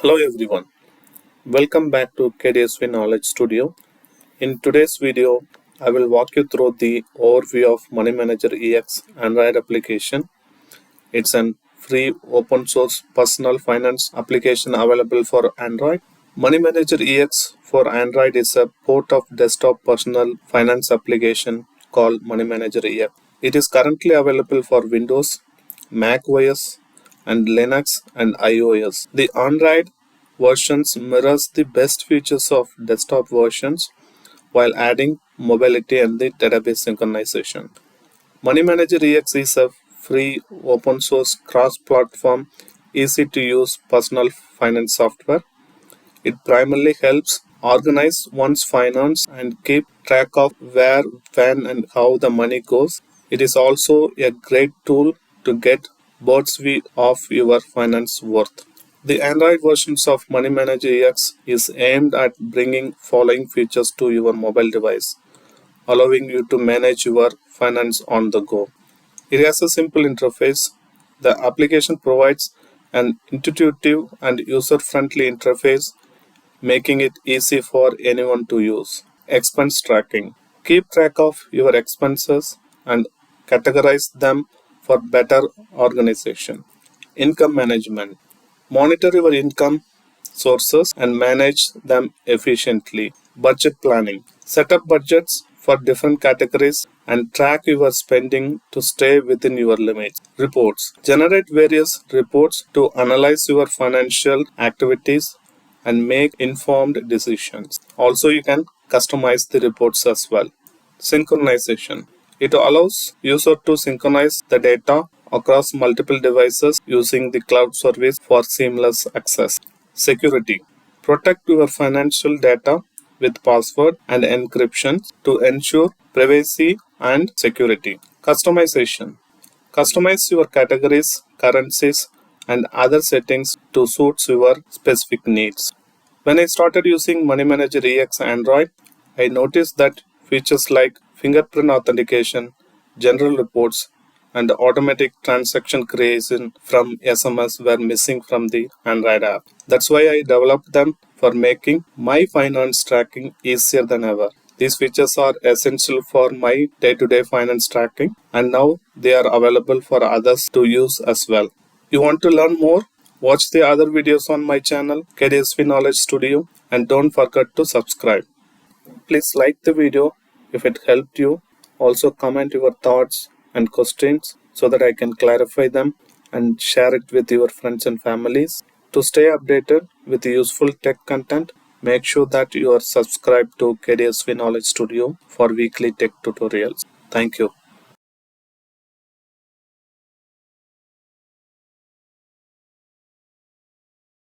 Hello everyone, welcome back to KDSV Knowledge Studio. In today's video, I will walk you through the overview of Money Manager EX Android application. It's an free open source personal finance application available for Android. Money Manager EX for Android is a port of desktop personal finance application called Money Manager EX. It is currently available for Windows, Mac OS, and Linux and iOS. The Android versions mirrors the best features of desktop versions while adding mobility and the database synchronization. Money Manager EX is a free open source cross-platform easy to use personal finance software. It primarily helps organize one's finance and keep track of where, when, and how the money goes. It is also a great tool to get bird's view of your finance worth. The Android versions of Money Manager EX is aimed at bringing following features to your mobile device, allowing you to manage your finance on the go. It has a simple interface. The application provides an intuitive and user-friendly interface, making it easy for anyone to use. Expense tracking. Keep track of your expenses and categorize them for better organization. Income management. Monitor your income sources and manage them efficiently. Budget planning. Set up budgets for different categories and track your spending to stay within your limits. Reports. Generate various reports to analyze your financial activities and make informed decisions. Also, you can customize the reports as well. Synchronization. It allows user to synchronize the data across multiple devices using the cloud service for seamless access. Security. Protect your financial data with password and encryption to ensure privacy and security. Customization. Customize your categories, currencies, and other settings to suit your specific needs. When I started using Money Manager EX Android, I noticed that features like fingerprint authentication, general reports, and automatic transaction creation from SMS were missing from the Android app. That's why I developed them for making my finance tracking easier than ever. These features are essential for my day-to-day finance tracking, and now they are available for others to use as well. You want to learn more? Watch the other videos on my channel, KDSV Knowledge Studio, and don't forget to subscribe. Please like the video if it helped you. Also comment your thoughts and questions so that I can clarify them and share it with your friends and families. To stay updated with useful tech content, make sure that you are subscribed to KDSV Knowledge Studio for weekly tech tutorials. Thank you.